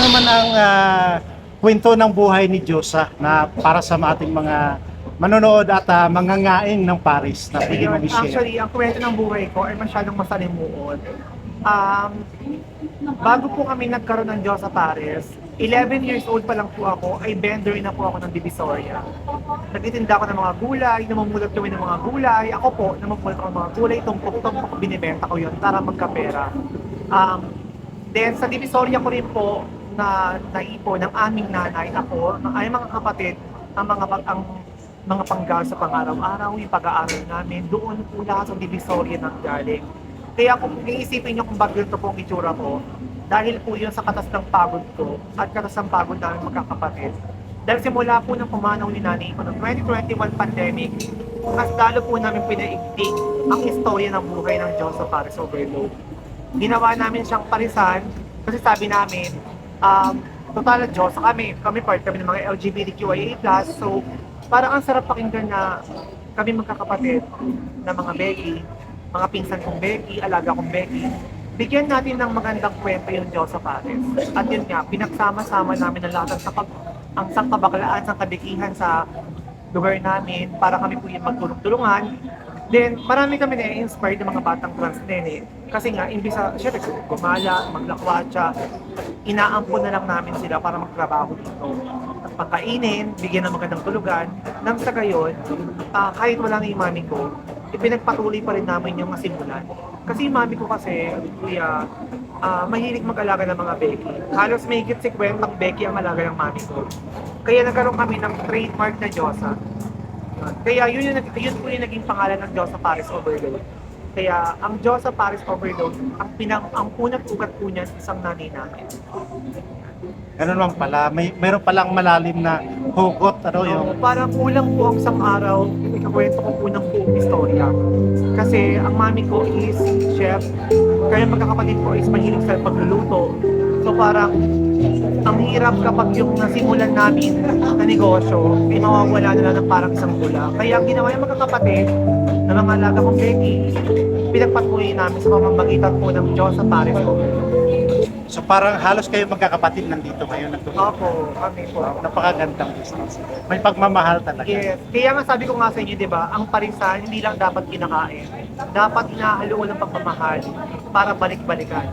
naman ang kwento ng buhay ni Diyosa na para sa ating mga manonood at mangangain ng Paris na pwede Ayun, mong i-share? actually, ang kwento ng buhay ko ay masyadong masalimuot. Um, Bago po kami nagkaroon ng Diyos sa Paris, 11 years old pa lang po ako, ay vendor na po ako ng Divisoria. Nagtitinda ako ng mga gulay, namumulot kami ng mga gulay. Ako po, namumulot ako ng mga gulay, tumpok-tumpok, binibenta ko yun para magkapera. Then sa Divisoria ko rin po na naipon ng aming nanay, ako, ng aming mga kapatid, ang mga panggal sa pang-araw-araw, yung pag-aaral namin, doon po lahat sa Divisoria nang galing. Kaya kung iisipin nyo kung bakit ito po ang itsura ko, dahil po yun sa katas ng pagod ko at katas ng pagod namin magkakapatid. Dahil simula po nang pumanaw ni nanay ko ng 2021 pandemic, mas lalo po namin pinaigting ang istorya ng buhay ng Diyos sa Paris Overload. Ginawa namin siyang parisan kasi sabi namin, total Diyos kami part kami ng mga LGBTQIA+, so parang ang sarap pakinggan na kami magkakapatid na mga Becky, mga pinsan kong Becky, alaga kong Becky, bigyan natin ng magandang kwento yung Diyos sa Paris. At yun nga, pinagsama-sama namin ang lahat ang sangkabaklaan, sangkabikihan sa lugar namin para kami po yung magtulong-tulungan. Then, marami kami na-inspired ng mga batang trans din eh. Kasi nga, imbis sa, syempre, gumala, maglakwatsa, inaampon na lang namin sila para magtrabaho dito. At pagkainin, bigyan ng magandang tulugan, nang sa gayon, kahit wala na yung mami ko, ipinagpatuloy pa rin namin yung masimulan. Kasi yung mami ko kasi, kuya, mahilig mag-alaga ng mga Becky. Halos may higit 50 Becky ang alaga ng mami ko. Kaya nagkaroon kami ng trademark na Diyosa. Kaya yun po yung naging pangalan ng Diyos sa Paris Overload. Kaya ang Diyos sa Paris Overload, ang unang ugat po niyan isang nanay namin. Ganun naman pala, mayroon palang malalim na hugot, yung Parang kulang po ang isang araw, ikakwento ko po ng buong istorya. Kasi ang mami ko is chef, kaya magkakapatid ko is mahilig sa pagluluto. So parang ang hirap kapag yung nasimulan namin na negosyo, ay mawawala na lang ng parang isang tula. Kaya ang ginawa yung magkakapatid na mga alaga kong Becky, pinagpatuloy namin sa pamamagitan po ng Diyos sa Paris Overload. so parang halos kayo magkakapatid nandito ngayon nagtutulungan. Opo, kami po. Napakagandang business. May pagmamahal talaga. Yes. Kaya nga sabi ko nga sa inyo, di ba, ang parisan hindi lang dapat kinakain. Dapat inahaluan ng pagmamahal para balik-balikan.